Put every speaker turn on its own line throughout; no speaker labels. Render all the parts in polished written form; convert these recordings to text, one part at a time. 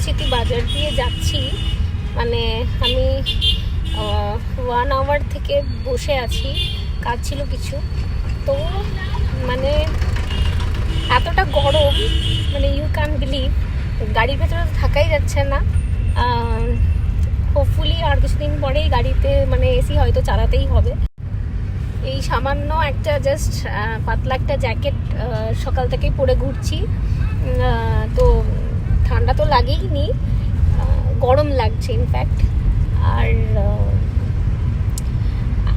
চিটি বাজার দিয়ে যাচ্ছি, মানে আমি 1 আওয়ার থেকে বসে আছি, কাজ ছিল কিছু। তো মানে এতটা গরম, মানে ইউ ক্যান বিলিভ, গাড়ির ভেতরে থাকাই যাচ্ছে না। হোপফুলি আর কিছুদিন পরেই গাড়িতে মানে এসি হয়তো চালাতেই হবে। এই সামান্য একটা জাস্ট পাতলা একটা জ্যাকেট সকাল থেকেই পরে ঘুরছি। তো ঠান্ডা তো লাগেই নি, গরম লাগছে ইনফ্যাক্ট। আর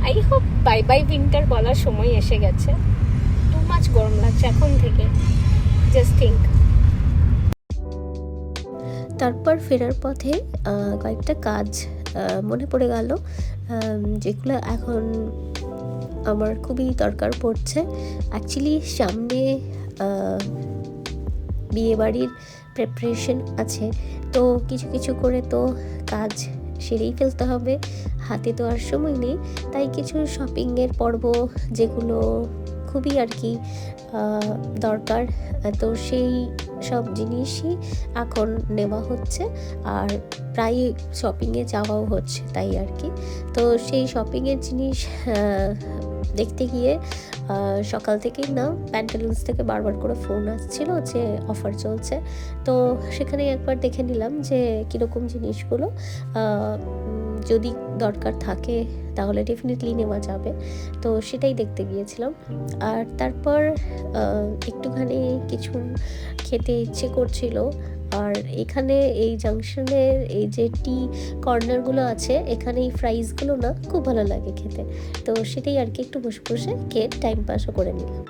I hope bye bye winter বলার সময় এসে গেছে। টু মাচ গরম লাগছে এখন থেকে, জাস্ট থিঙ্ক।
তারপর ফেরার পথে কয়েকটা কাজ মনে পড়ে গেল, যেগুলো এখন আমার খুবই দরকার পড়ছে। অ্যাকচুয়ালি সামনে বিয়েবাড়ির প্রিপারেশন আছে, তো কিছু কিছু করে তো কাজ সেরেই ফেলতে হবে, হাতে তো আর সময় নেই। তাই কিছু শপিংয়ের পর্ব যেগুলো খুবই আর কি দরকার, তো সেই সব জিনিসই এখন নেওয়া হচ্ছে, আর প্রায় শপিংয়ে যাওয়াও হচ্ছে তাই আর কি। তো সেই শপিংয়ের জিনিস দেখতে গিয়ে সকাল থেকেই না প্যান্টালুন্স থেকে বারবার করে ফোন আসছিল যে অফার চলছে, তো সেখানে একবার দেখে নিলাম যে কীরকম জিনিসগুলো যদি দরকার থাকে তাহলে ডেফিনেটলি নেওয়া যাবে, তো সেটাই দেখতে গিয়েছিলাম। আর তারপর একটুখানি কিছু খেতে ইচ্ছে করছিল, আর এখানে এই জাংশনের এই যে টি কর্নারগুলো আছে, এখানে এই ফ্রাইসগুলো না খুব ভালো লাগে খেতে, তো সেটাই আর কি একটু বসে বসে খেয়ে টাইম পাসও করে নিলাম।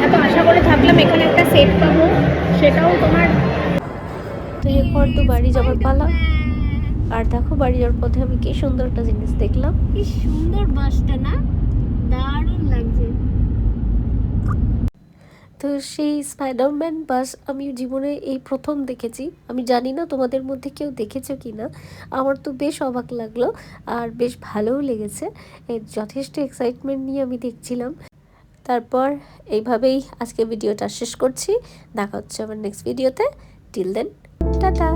এত আশা করে থাকলাম এখানে একটা সেট পাবো, সেটাও তোমার।
তো এরপর তো বাড়ি যাওয়ার পালা। আর দেখো বাড়ি যাওয়ার পথে আমি কি সুন্দর একটা জিনিস দেখলাম।
কি সুন্দর বাসটা না, দারুণ লাগছে।
তো সেই স্পাইডারম্যান বাস আমি জীবনে এই প্রথম দেখেছি। আমি জানি না তোমাদের মধ্যে কেউ দেখেছো কি না, আমার তো বেশ অবাক লাগলো আর বেশ ভালোও লেগেছে। যথেষ্ট এক্সাইটমেন্ট নিয়ে আমি দেখছিলাম। তারপর এইভাবেই আজকে ভিডিওটা শেষ করছি, দেখা হচ্ছে আমার নেক্সট ভিডিওতে। Till then, tata.